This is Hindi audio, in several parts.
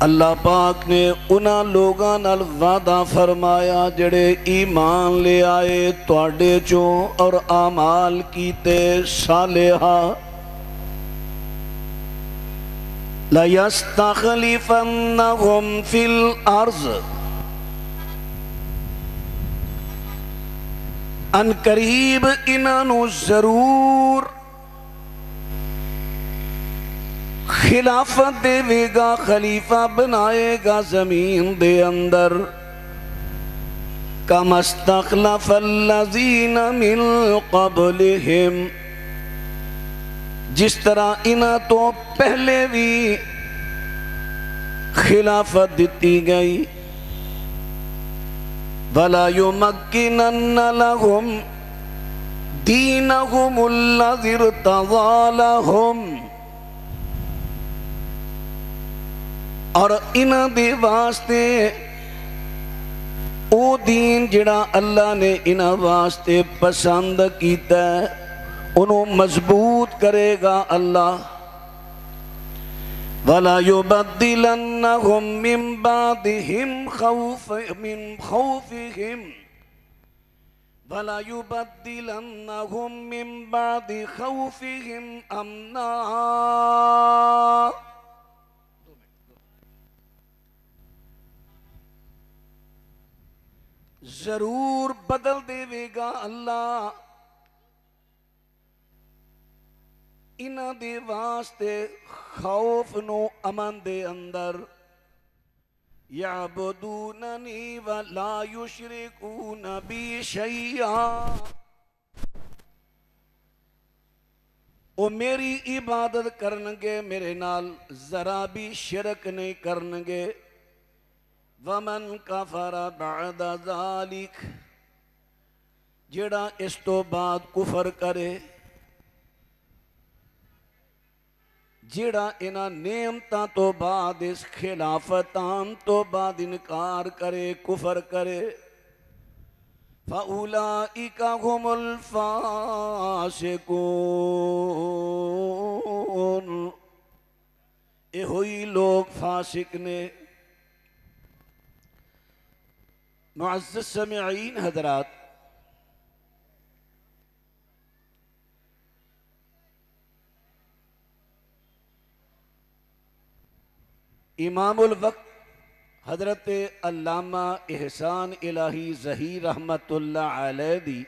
अल्लाह पाक ने उन्हां लोगां नाल वादा फरमाया जिहड़े ईमान ले आए तुहाडे चों और आमाल कीते सालेहा ला यस्तखलिफन्नहुम फिल अर्ज़ अन करीब इन्हां जरूर खिलाफत देवेगा, खलीफा बनाएगा जमीन दे अंदर। कमस्तखलफल्लज़ीना मिन क़ब्लिहिम, जिस तरह इन्हां तो पहले भी खिलाफत दी गई। वला युमक्किनन्ना लहुम दीनहुमुल्लज़ी इर्तज़ा लहुम, और इन्हां दे वास्ते ओ दीन जिहड़ा अल्लाह ने इन्हां वास्ते पसंद कीता उन्होंने मजबूत करेगा अल्लाह। वला युबद्दिलन्नहुम मिन बादिहिम मिन खौफिहिम, वला युबद्दिलन्नहुम मिन बादि खौफिहिम अमना, जरूर बदल देवेगा अल्लाह इन्हां दे वास्ते खौफ नो अमन दे अंदर। याबुदूननी व ला युशरिकून बी शैया, ओ मेरी इबादत करनगे, मेरे नाल जरा भी शिरक नहीं करनगे। वमन कफर बअद ज़ालिक, जेड़ा इस तो बाद कुफर करे, जेड़ा इन्हां नेमतां तो बाद इस खिलाफतां तो बाद इनकार करे, कुफर करे, फ़उलाइका हुमुल फ़ासिकून, ए होई लोग फासिक ने। मुअज़्ज़ज़ समीईन हज़रात, इमामुल वक्त हज़रत अल्लामा एहसान इलाही ज़हीर रहमतुल्लाह अलैह दी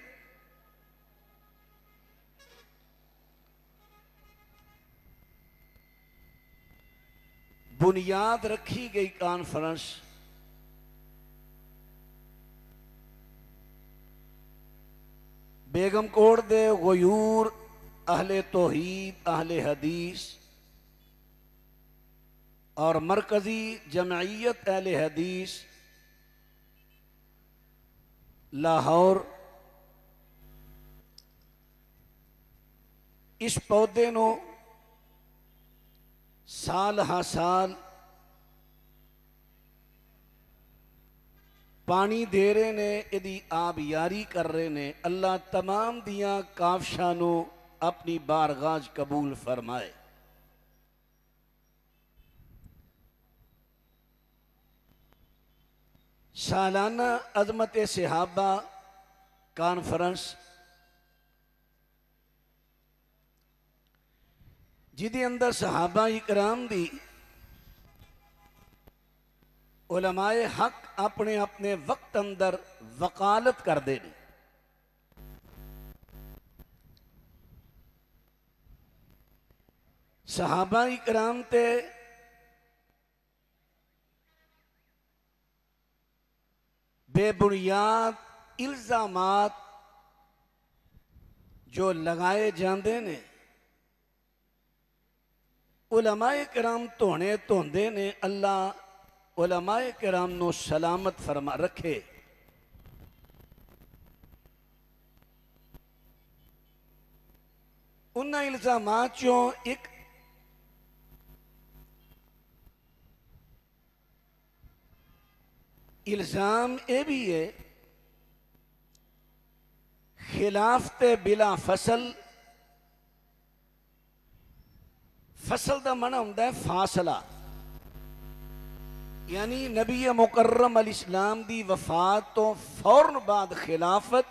बुनियाद रखी गई कॉन्फ्रेंस बेगम कोट दे गयूर अहले तौहीद, अहले हदीस और मरकजी जमईयत अहले हदीस लाहौर, इस पौधे नो साल हा साल पानी दे रहे ने, इहदी आबियारी कर रहे ने। अल्लाह तमाम दियां कावशां नू अपनी बारगाह कबूल फरमाए। सालाना अजमत सहाबा कॉन्फ्रेंस जिदे अंदर सहाबा इकराम दी उलमाए हक अपने अपने वक्त अंदर वकालत करते हैं। सहाबा इकराम ते बेबुनियाद इल्जामात जो लगाए जाते ने, उलमाए किराम धोने धोंदे ने। अल्लाह उलमाए किराम नो सलामत फरमा रखे। उन्हां इल्जामात चों एक इल्जाम यह भी है, खिलाफते बिला फसल। फसल का मन होंदा है फासला। यानी नबी मुकर्रम अल इस्लाम दी वफात तो फौरन बाद खिलाफत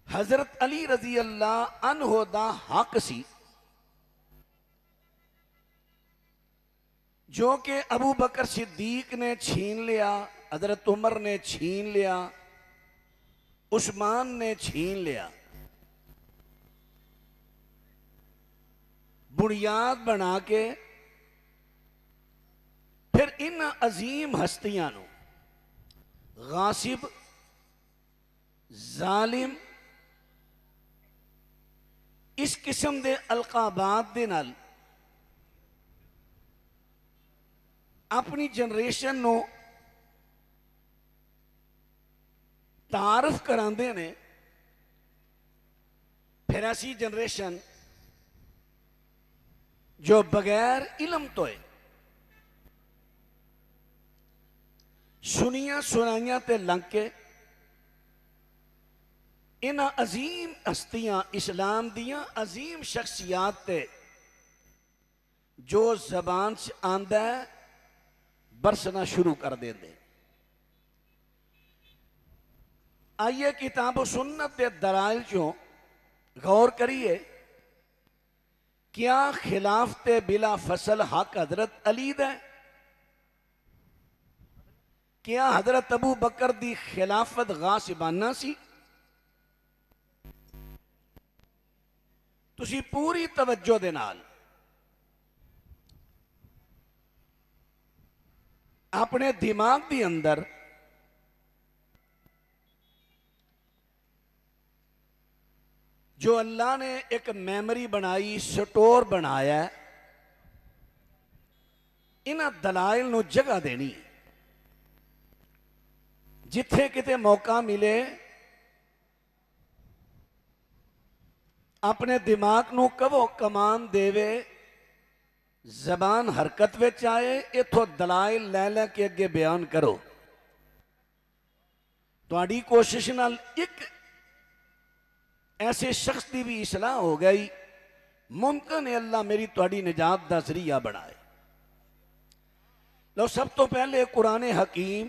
हजरत अली रजी अल्लाह अन्हो दा हक सी, जो कि अबू बकर सिद्दीक ने छीन लिया, हजरत उमर ने छीन लिया, उस्मान ने छीन लिया। बुनियाद बना के फिर इन अजीम हस्तियां नू गासिब, जालिम, इस किस्म के अलकाबात दे नाल अपनी जनरेशन नू तारफ करांदे ने। फिर ऐसी जनरेशन जो बगैर इलम तो है सुनिया सुनाइया ते लंघ के इन्हां अजीम हस्तियां इस्लाम दियां अजीम शख्सियात ते जो जबान से आंदा है बरसना शुरू कर देंगे। आइए किताब सुन्नत के दलाइल चो गौर करिए। क्या खिलाफते बिला फसल हक हजरत अली दा? क्या हजरत अबू बकर दी खिलाफत गासिबाना सी? तुसी पूरी तवज्जो दे नाल अपने दिमाग के अंदर जो अल्लाह ने एक मेमोरी बनाई, स्टोर बनाया, इन्हां दलाइल नू जगह देनी। जिथे किते मौका मिले अपने दिमाग नू कवो कमान देवे, जबान हरकत विच आए, इथों दलाइल लै लै के अगे बयान करो। तुहाडी कोशिश नाल एक ऐसे शख्स की भी इसलाह हो गई। मुमकिन है अल्लाह मेरी तुहाडी निजात का जरिया बनाए। लो सब तो पहले कुरान हकीम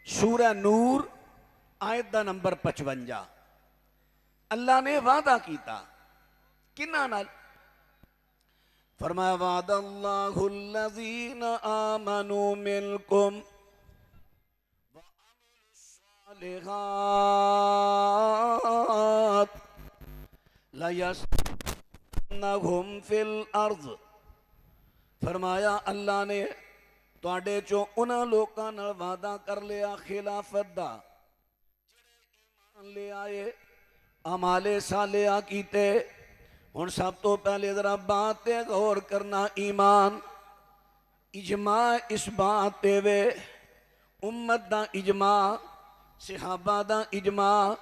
सूरह नूर आयत दा नंबर 55। अल्लाह ने वादा किया किन्ना नाल? फरमाया वादल्लाहुल्लज़ीना आमनू मिनकुम व अमिलुस्सालिहात लयस्नहुम फिल अर्ज़। फरमाया अल्लाह ने तुहाडे चो उन्हां लोकां नाल वादा कर लिया खिलाफत दा जिहड़े ईमान ले आए, अमाले सालिहा कीते। हुण सब तो पहले जरा बात ते गौर करना। ईमान इजमा इस बात ते वे, उम्मत दा इजमा, सहाबा दा इजमा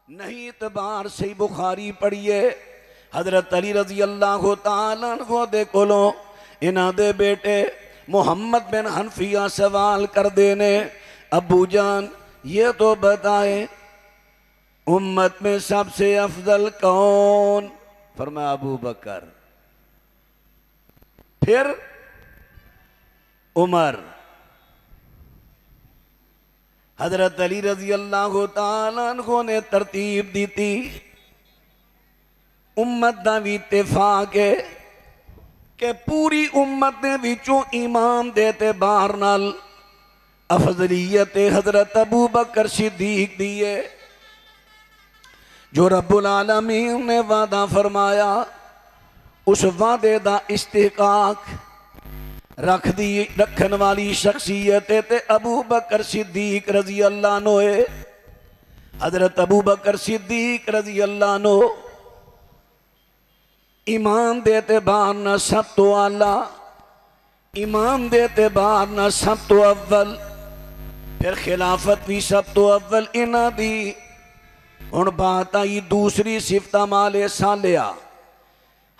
नहीं। इतबार सही बुखारी पढ़िए। हजरत अली रजी अल्लाह तआला अन्हु दे कोलों इन्हां दे बेटे मोहम्मद बिन हनफिया सवाल कर देने, अबू जान ये तो बताए उम्मत में सबसे अफजल कौन? फरमाया अबू बकर, फिर उमर। हजरत अली रजी अल्लाह तआला अन्हु ने तरतीब दी थी। उम्मत दा भी इत्तेफाक है कि पूरी उम्मत दे विचों ईमान दे एतबार नाल अफजलीयत हजरत अबू बकर सिद्दीक दी है। जो रब्बुल आलमीन ने वादा फरमाया उस वादे दा इस्तिहकाक रखन वाली शख्सियत ते अबू बकर सिद्दीक रजी अल्लाह नो है। हजरत अबू बकर सिद्दीक रजी अल्लाह नो ईमान दे एतबार न सब तो आला, ईमान दे एतबार न सब तो अव्वल, फिर खिलाफत भी सब तो अव्वल इन्हां दी। हुण बात आई दूसरी सिफत माले सालिया।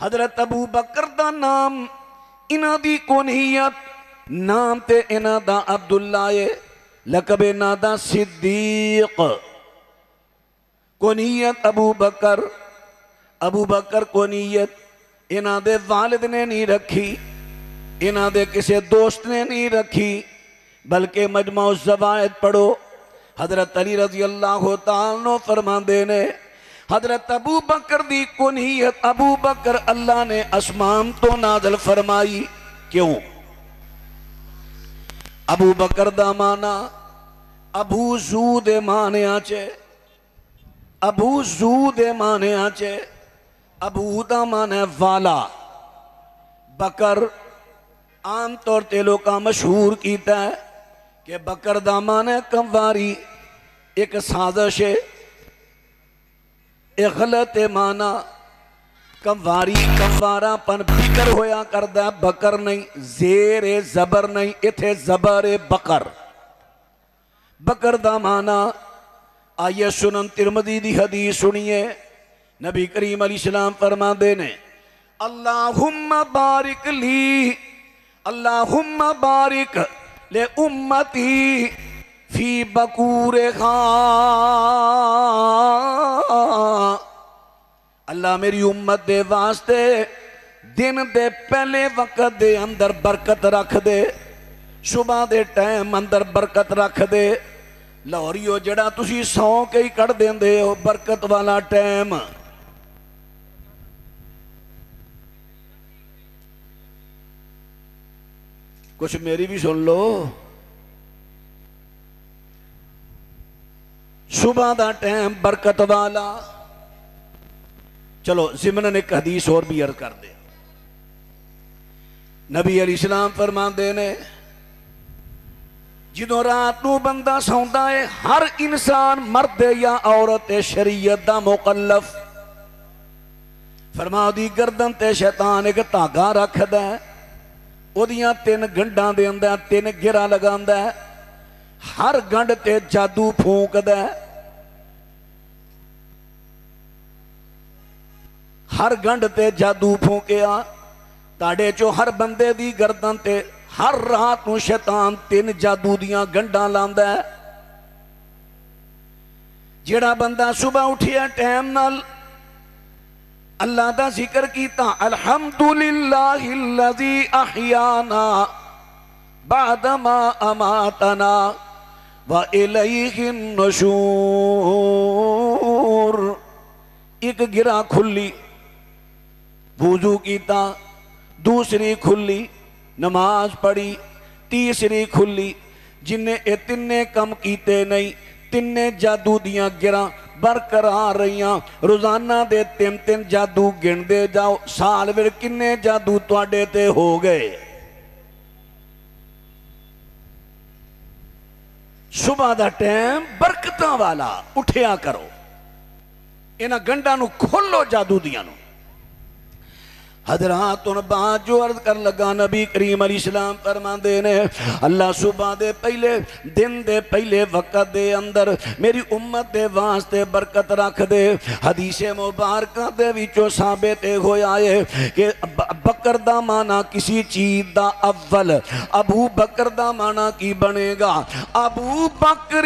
हजरत अबू बकर दा नाम, इन्हां दी कुनियत, नाम ते इन्हां दा अब्दुल्ला है, लकब इन्हां दा सिद्दीक। कुनियत अबू बकर। अबू बकर कुनियत इन्हां दे वालिद ने नहीं रखी, इन्हां दे किसी दोस्त ने नहीं रखी, बल्कि मजमा ज़वाइद पढ़ो। हजरत अली रजी अल्लाह तआला फरमांदे ने, हजरत अबू बकर दी कुनियत अबू बकर अल्लाह ने आसमान तो नाज़िल फरमाई। क्यों? अबू बकर दा माना अबू जू दे मानिया च, अबू जू दे मानिया च अबू दा माना वाला, बकर आम तौर ते लोग मशहूर किया है कि बकर दा माना कंवारी, एक साजिश है। एक गलत माना कंवारी कंवारापन बिकर होया करदा, बकर नहीं, जेर ए जबर नहीं, इथे जबर ए बकर। बकर दा माना आइए सुनन तिरमिज़ी दी हदीस सुनिए। नबी करीम अलैहिस्सलाम फरमाते ने, अल्लाहुम्मा बारिक ली, अल्लाहुम्मा बारिक ले उम्मती फी बकूरे खा। अल्लाह मेरी उम्मत दे वास्ते दिन दे पहले वक्त दे अंदर बरकत रख दे, सुबह दे टाइम अंदर बरकत रख दे। लाहौरियो जड़ा तुसी सौ के ही कढ़ देंदे हो बरकत वाला टाइम, कुछ मेरी भी सुन लो। सुबह का टाइम बरकत वाला। चलो जिमन एक हदीस और भी अर्ज कर दे। नबी अलैहिस्सलाम फरमाते ने, जो रात को बंदा सौंदा है, हर इंसान मर्द या औरत शरीयत दा मुकल्लफ, फरमा दी गर्दन ते शैतान एक धागा रखदा है, ओदियां तीन गंढां देंदा, तीन गिरा लगांदा है, हर गंढ ते जादू फूंकदा है, हर गंढ ते जादू फूंकिया। ताड़े चो हर बंदे दी गर्दन ते हर रात को शैतान तीन जादू दियां गंढां लांदा है। जेड़ा बंदा सुबह उठिया टाइम नाल अल्लाह दा जिक्र कीता, अल्हम्दुलिल्लाहिल्लज़ी अहयाना बादमा अमातना व इलैहिन नुशूर, एक गिरा खुली, वुजू कीता, दूसरी खुली, नमाज पढ़ी, तीसरी खुली। जिन्हें ये तिन्ने कम कीते नहीं, तिन्ने जादू दियां गिरा बरकरार रहियां। रोजाना दे तीन तीन जादू गिनते जाओ, साल विच किन्ने जादू तुहाडे ते हो गए। सुबह का टाइम बरकतां वाला, उठिया करो, इन्हां गंढां नूं खोलो जादू दियां नूं। हजरात उन बात जो अर्ज कर लगा, नबी करीम अलैहिस्सलाम फरमाते ने, अल्लाह सुबह दे पहले दिन दे पहले वक्त दे अंदर मेरी उम्मत दे वास्ते बरकत रख दे। हदीसे मुबारक दे विचों साबित होया है कि बकर दा माना किसी चीज दा अव्वल, अबू बकर दा माना की बनेगा? अबू बकर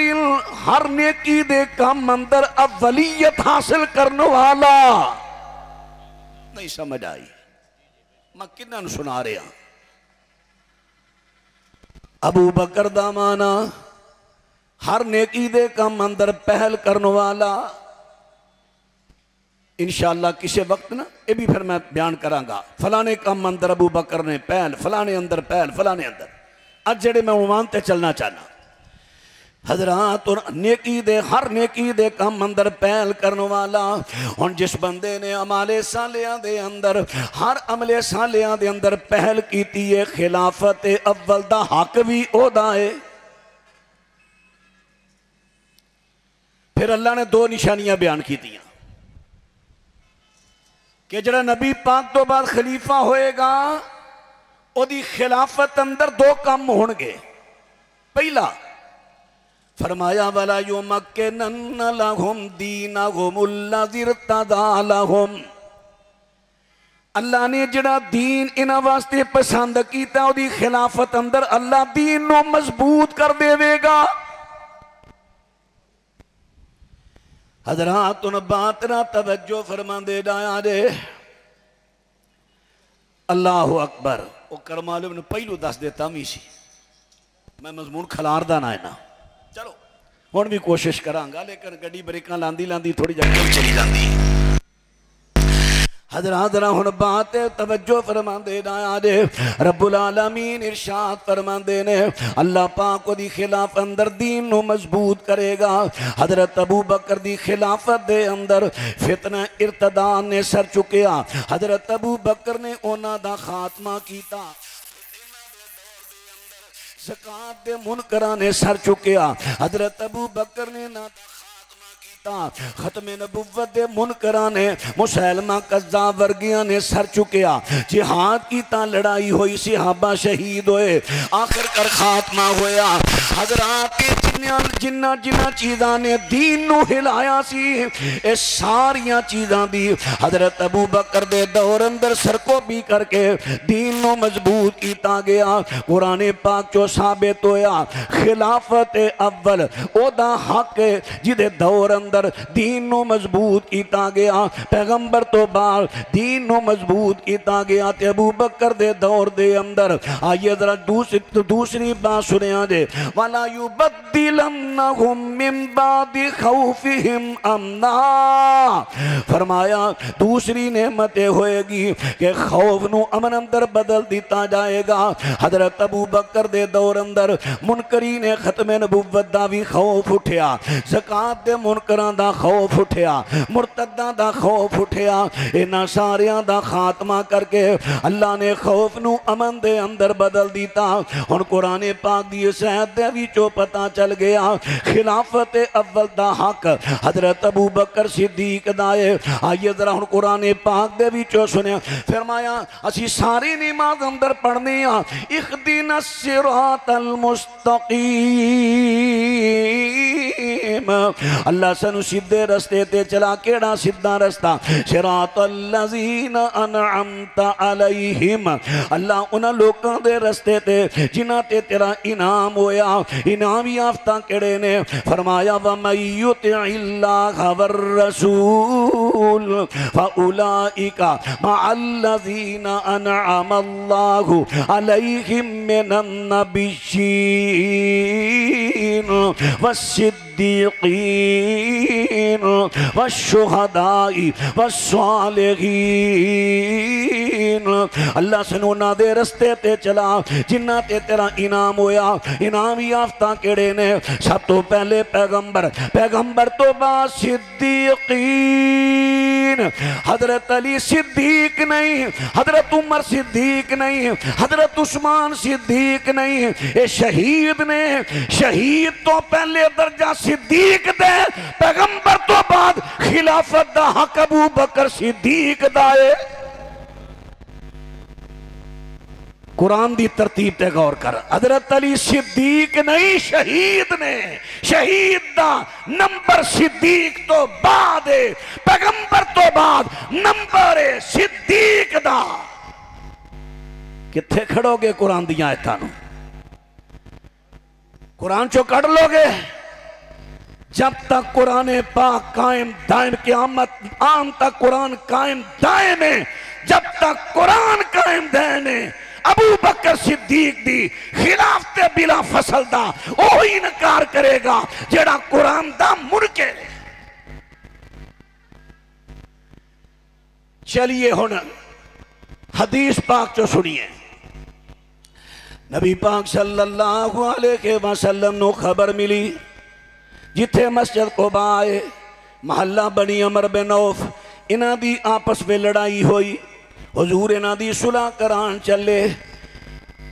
हर नेकी दे काम अंदर अव्वलियत हासिल करने वाला। नहीं समझ आई? मैं किन्ना सुना रहा। अबू बकर दा माना हर नेकी दे काम अंदर पहल करने वाला। इंशाअल्लाह किसी वक्त ना ये भी फिर मैं बयान करांगा, फलाने काम अंदर अबू बकर ने पहल, फलाने अंदर पहल, फलाने अंदर। अज जेड़े मैं उन्वान ते चलना चाहना, हजरात और नेकी दे हर नेकी दे काम अंदर पहल करने वाला। हुण जिस बंदे ने अमाले सालियां दे अंदर हर अमले सालियां दे अंदर पहल कीती है, खिलाफत अव्वल दा हक भी ओदा है। फिर अल्लाह ने दो निशानियां बयान कीतियां कि जड़ा नबी पाक तो बाद खलीफा होएगा, ओदी खिलाफत अंदर दो काम होणगे। पहला फरमाया, वाला युमक्किनन्ना लहुम दीनहुम अल्लज़ी इर्तदा लहुम, अल्लाह ने जड़ा दीन इन्हां वास्ते पसंद कीता, ओदी खिलाफत अंदर अल्लाह दीन नूं मजबूत कर देवेगा। हजरात उन बात ना तवज्जो फरमांदे जाया जे। अल्लाह अकबर। वो करमाल ने पहलू दस देता भी सी, मैं मजमून खलारदा ना है ना। चलो हुण भी कोशिश करांगा, लेकिन गड्डी ब्रेकां लांदी लांदी थोड़ी जगह चली जाती। हजरात जरा हुण बात तवज्जो फरमांदे ना आजे। रब्बुल आलमीन इरशाद फरमांदे ने अल्लाह पाक दी खिलाफ अंदर दीन नु मजबूत करेगा। हजरत अबू बकर दी खिलाफत दे अंदर फितना इर्तदा ने सर चुकिया। हजरत अबू बकर ने उन्हां दा खात्मा कीता। ज़कात दे मुनकरां ने सर चुकिया। हजरत अबू बकर ने ना खत्मे नबुव्वत दे मुनकरां ने मुसैलमा कज़्ज़ाब वर्गियां ने सर चुकिया। जिहाद की ता लड़ाई हुई, सहाबा शहीद होए, आखिरकार खात्मा होया। हजरात जिन्ना जिन्ना चीज़ां ने दीन नू हिलाया सी, ये सारियां चीज़ां दी हजरत अबू बकर दे दौर अंदर सरकोबी करके दीन नू मजबूत किया गया। कुरान पाक चो साबित होया खिलाफत अव्वल ओदा हक है जिदे दौर अंदर दीन नू मजबूत किया गया। पैगंबर तो बाद दीन नू मजबूत किया गया ते अबू बकर दे दौर दे अंदर। आइए जरा दूसरी बात सुनिया जे। वला युबद्दिलन्नहुम मिन बादि खौफिहिम अमना, फरमाया दूसरी नेमत होएगी कि खौफ नू अमन अंदर बदल दिता जाएगा। हजरत अबू बकर दे दौर अंदर मुनकरी ने खत्मे नबुव्वत दा भी खौफ उठिया, ज़कात दे मुनकरां दा खौफ उठिया, मुर्तद्दां दा खौफ उठिया। इन्हां सारियां दा खात्मा करके अल्लाह ने खौफ नू अमन दे अंदर बदल दिता। हुण कुरान पाक दी इस आयत दे विचों पता चल गया खिलाफत अव्वल दा हक हजरत अबू बकर सिद्दीक दा है। आइए जरा हुण कुरान पाक दे विचों सुनिया। फरमाया असी सारी नमाज अंदर पढ़ने आ इहदिनस सिरातल मुस्तकीम, अल्लाह सानू सीधे रस्ते ते चला। केड़ा सीधा रस्ता? सिरातल लज़ीना अनअमता अलैहिम, अल्लाह उन्हां लोकां दे रस्ते ते जिन्हां ते तेरा इनाम होया। इनाम याफ्ता केड़े ने? फरमाया व मय्युतिल्लाह वर रसूल फउलाइका मअल्लज़ीना अनअमल्लाहु अलैहिम मिनन नबिय्यीन वस्सिद्दीक़ीन वश्शुहदाई वस्सालिहीन। अल्लाह सनू ना दे रस्ते ते चला जिन्ना ते तेरा इनाम होया। इनाम याफ्ता केड़े ने? सब तो पहले पैगंबर, पैगंबर तो बाद सिद्दीकीन। हजरत अली सिद्दीक नहीं, हजरत उमर सिद्दीक नहीं, हजरत उस्मान सिद्दीक नहीं, ये शहीद ने। शहीद तो पहले दर्जा सिद्दीक दे, पैगंबर तो बाद खिलाफत दा हक अबू बकर सिद्दीक दा है। कुरान दी तरतीब ते गौर कर। हजरत अली सिद्दीक नहीं, शहीद ने। शहीद दा नंबर सिद्दीक तो बाद है, पैगंबर तो बाद नंबर है सिद्दीक दा। किथे खड़ोगे कुरान दी आयतां नूं? कुरान चो कढ़ लोगे? जब तक कुरान पाक कायम दायम, क़यामत आम तक कुरान कायम दायम है। जब तक कुरान कायम दायम है, अबू बकर सिद्दीक दी खिलाफत बिला फसल दा ओ इनकार करेगा जेड़ा कुरान दा मुनकर। चलिए हुण हदीस पाक चो सुनिए। नबी पाक सल्लल्लाहु अलैहि वसल्लम नु खबर मिली जिथे मस्जिद कुबा है, महल्ला बनी अमर बिन औफ, इन्हां दी आपस में लड़ाई हुई। हुजूर इन्हां दी सुलह करान चले।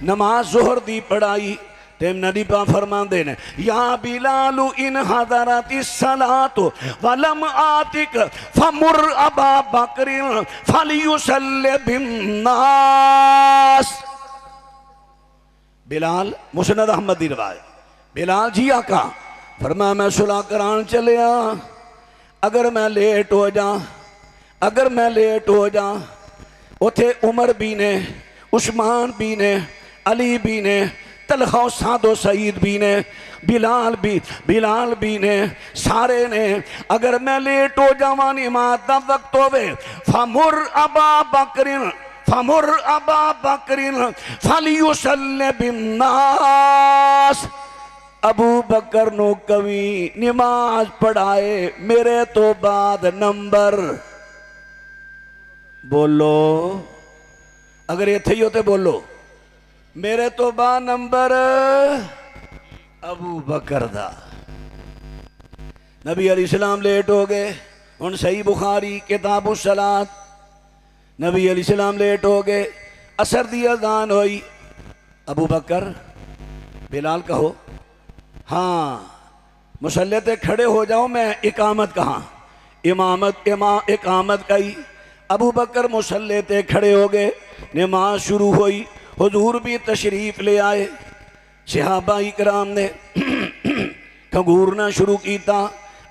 नमाज ज़ोहर दी पढ़ाई ते नबी पाक फरमांदे ने या बिलालु इन हज़रति सलातु वलम आतिक फमुर अबा बकरिन फलियुसल्लि बिन्नास। बिलाल, मुस्नद अहमद दी रिवायत। बिलाल जी आका फरमाया मैं सुलह करान चलिया, अगर मैं लेट हो जा, अगर मैं लेट हो जा, उथे उमर भी ने, उस्मान भी ने, अली भी ने, तलहा सादो सईद भी ने, बिलाल भी ने, सारे ने। अगर मैं लेट हो जावा नमाज दा वक्त होवे फमुर अबा बकरिन फमुर अबा बकरिन फलियुसल्लि बिन्नास, अबू बकर नो कवी नमाज पढ़ाए मेरे तो बाद नंबर। बोलो अगर इत्थे ही हो तो बोलो, मेरे तो बाद नंबर अबू बकर दा। नबी अलैहिस्सलाम लेट हो गए। हुण सही बुखारी किताबु सलात, नबी अलैहिस्सलाम लेट हो गए। असर दी अज़ान हुई। अबू बकर बिलाल कहो हाँ मुसल्ले ते खड़े हो जाओ, मैं इकामत कहाँ इकामत कही। अबू बकर मुसल्ले ते खड़े हो गए, नमाज शुरू हुई। हुजूर भी तशरीफ ले आए। सहाबा इकराम ने खंगूरना शुरू किया।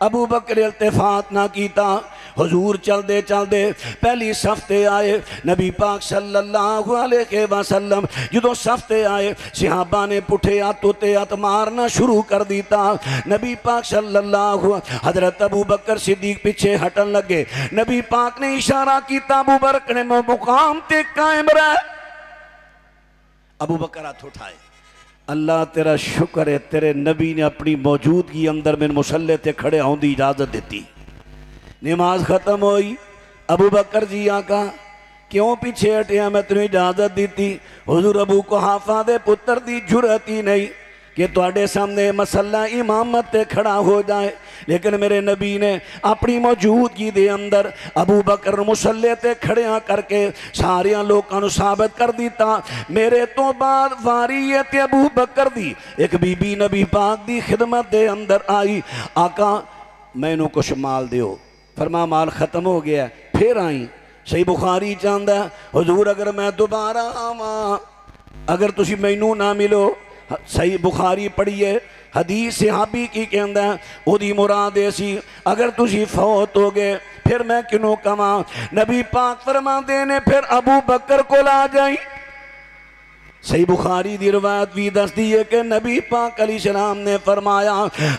अबू बकर इल्तिफात ना किया। हुजूर चलते चलते पहली सफ्ते आए। नबी पाक सल्लल्लाहु अलैहि वसल्लम जो सफ्ते आए, सहाबा ने पुठे हथ उत्ते हथ मारना शुरू कर दिता। नबी पाक सल्लल्लाहु हजरत अबू बकर सिद्दीक पीछे हटन लगे। नबी पाक ने इशारा किया, अबू बकर ने मुकाम ते कायम रह। अबू बकर हाथ उठाए, अल्लाह तेरा शुक्र है तेरे नबी ने अपनी मौजूदगी अंदर मैंने मुसल्ले ते खड़े होने की इजाजत दी। नमाज खत्म हुई। अबू बकर जी आका क्यों पीछे हटिया, मैं तेन इजाजत दी। हुजूर अबू कुहाफा दे पुत्र दी जुरत ही नहीं कि तुहाडे सामने मसला इमामत ते खड़ा हो जाए, लेकिन मेरे नबी ने अपनी मौजूदगी दे अंदर अबू बकर मुसल्ले ते खड़िया करके सारे लोगों साबित कर दिता, मेरे तो बाद वारी है ते अबू बकर दी। एक बीबी नबी पाक दी खिदमत दे अंदर आई, आका मैनू कुछ माल दियो। फरमा माल खत्म हो गया। फिर आई। सही बुखारी चाहता हुजूर अगर मैं दोबारा आवा, अगर तुसी मैनू ना मिलो, सही बुखारी पढ़िए हदीस सहाबी की कहता है ओदी मुराद ऐसी अगर तुसी फौत हो गए फिर मैं किनों कमा। नबी पाक फरमाते ने फिर अबू बकर को ला जाई। सही बुखारी दी रवायत भी दसदी है कि नबी पाक अलैहिस्सलाम ने फरमाया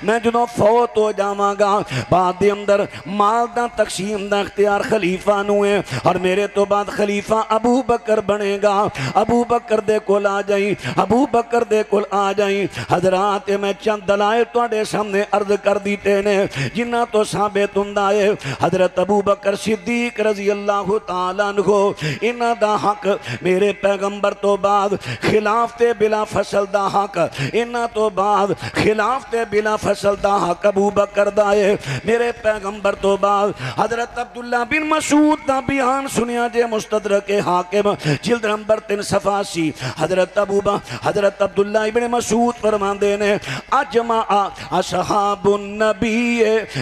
मैं जो फौत हो जावांगा बाद दे अंदर माल दा तकसीम दा इख्तियार खलीफा नू है और मेरे तो बाद खलीफा अबू बकर बनेगा। अबू बकर दे कोल आ जाई, अबू बकर दे कोल आ जाई। हजरात मैं चंद दलाइल तुहाडे सामने अर्ज कर दीते ने जिन्हां तो साबित हुंदा है हजरत अबू बकर सिद्दीक रजी अल्लाह तआला अन्हु इन्हां दा हक मेरे पैगंबर तो बाद खिलाफते बिला फसल दा हक, इन्हां तो बाद खिलाफते बिला फसल दा हक अबू बकर दा है। मेरे पैगंबर तो बाद हजरत अब्दुल्ला बिन मसूद दा बयान सुनिया जे मुस्तदरक हाकिम जिल्द नंबर 3 सफासी हजरत हजरत अब्दुल्ला इब्न मसूद फरमांदे ने अजमा असहाबुन नबी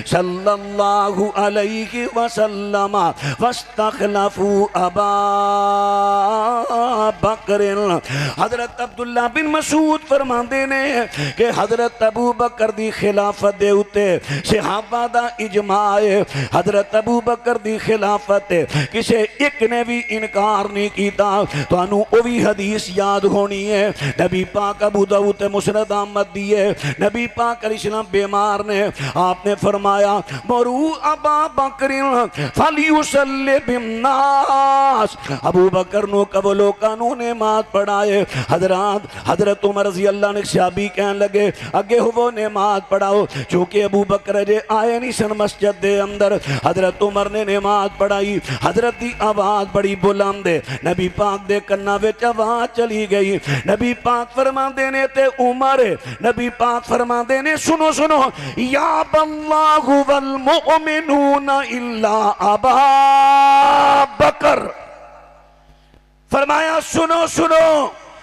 सल्लल्लाहु अलैहि वसल्लम वस्तखलफू अबा बकर। हजरत अब्दुल्ला बिन मसूद फरमाते ने कि हजरत अबू बकर दी खिलाफत दे उत्ते सहाबा दा इजमा है। हजरत अबू बकर दी खिलाफत किसी एक ने भी इनकार नहीं किया। तुहानू ओ भी हदीस याद होनी है नबी पाक अबू दाऊद ते मुस्नद अहमद दी है। नबी पाक अलैहिस्सलाम बीमार ने, आपने फरमाया मरू अबा बकर फलियुसल्लि बिन्नास, अबू बकर नो कब लोकां ने नमाज पढ़ाए। हजरात हजरत उमर रज़ी अल्लाह ने सहाबी कहने लगे अगे हो नमाज पढ़ाओ, चूंकि अबू बकर जे आए नहीं सन मस्जिद दे अंदर। हजरत उमर ने नमाज पढ़ाई। हजरत की आवाज बड़ी बुलंद है, नबी पाक दे कन्ना विच आवाज चली गई। नबी पाक फरमाते ने ते उमर नबी पाक फरमाते ने सुनो सुनो या बल्लाहु वल मुमिनूना इल्ला अबा बकर। फरमाया सुनो सुनो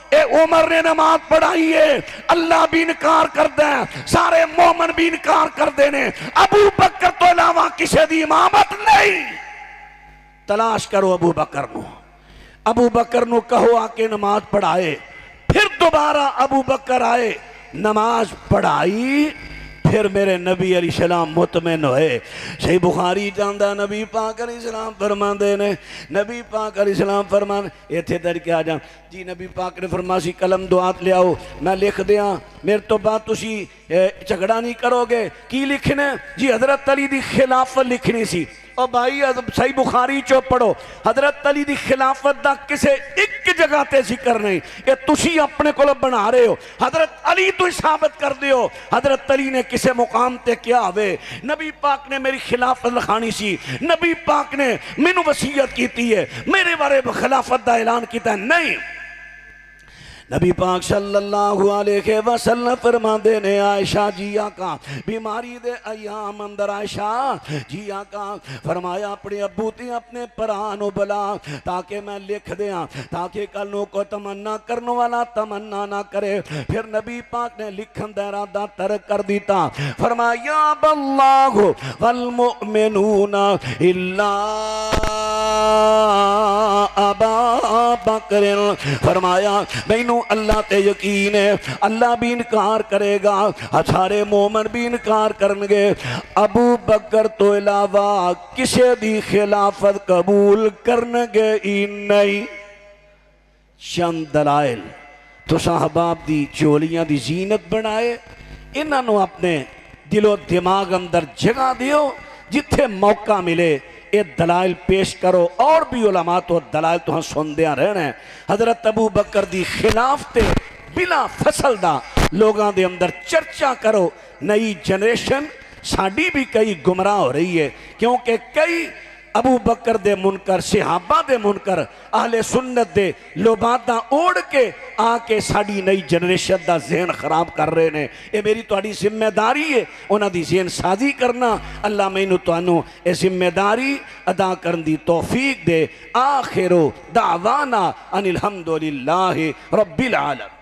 ए उमर ने नमाज पढ़ाई है, अल्लाह भी इनकार करता है, सारे मोमन भी इनकार करते ने, अबू बकर तो अलावा किसी दी इमामत नहीं। तलाश करो अबू बकर नो, अबू बकर नो कहो आके नमाज पढ़ाए। फिर दोबारा अबू बकर आए, नमाज पढ़ाई। फिर मेरे नबी अलैहिस्सलाम मुतमिन होए। सही बुखारी चाहता नबी पाक अलैहिस्सलाम फरमाते ने, नबी पाक अलैहिस्सलाम फरमान इत्थे तड़ के आ जा जी। नबी पाक ने फरमाया सी कलम दुआत ले आओ मैं लिख दियाँ, मेरे तो बाद तुसी झगड़ा नहीं करोगे। की लिखना जी? हजरत अली दी खिलाफत लिखनी सी। और भाई सही बुखारी चो पढ़ो, हजरत अली दी खिलाफत दा किसे एक जगह ते जिक्र नहीं, ये तुसी अपने को बना रहे हो। हजरत अली तो साबित कर दियो हजरत अली ने किसे मुकाम ते क्या आवे, नबी पाक ने मेरी खिलाफत लिखानी सी, नबी पाक ने मैनू वसीयत की है, मेरे बारे में खिलाफत दा ऐलान किया नहीं। नबी पाक सल्लल्लाहु अलैहि वसल्लम फरमाते ने आयशा जी आका बीमारी दे अयाम अंदर आयशा जी आका फरमाया अपने अबू ते अपने भरा नु बुला ताकि मैं लिख दिया, ताकि कल नू को तमन्ना करने वाला तमन्ना ना करे। फिर नबी पाक ने लिखन दा इरादा तर्क कर दिता, फरमाया बल्लाहु वल मुमिनूना इल्ला अबा बकर, फरमाया मैनू अल्लाह ते यकीन है, अल्लाह भी इनकार करेगा, सारे मोमन भी इनकार करनगे, अबू बकर तो इलावा किसी दी खिलाफत कबूल करनगे ही नहीं। चंद दलाइल तो साहबाब दी चोलियां दी जीनत बनाए, इन्हों अपने दिलो दिमाग अंदर जगह दियो, जिथे मौका मिले ये दलाइल पेश करो। और भी उलमा तो दलाइल तो सुनदिया रहना है। हजरत अबू बकर दी खिलाफते बिला फसल दा लोगों के अंदर चर्चा करो। नई जनरेशन साड़ी भी कई गुमराह हो रही है, क्योंकि कई अबू बकर दे मुनकर सहाबा दे मुनकर आहले सुन्नत दे लोबादा ओढ़ के आके साड़ी नई जनरेशन का जहन खराब कर रहे हैं। ये मेरी तुहाडी जिम्मेदारी है उन्हां दी जहन साजी करना। अल्लाह मैनू तुहानू ये जिम्मेदारी अदा करन दी तौफीक दे। आखिरो दावाना अनिल हम्दुलिल्लाहि रब्बिल आलमीन।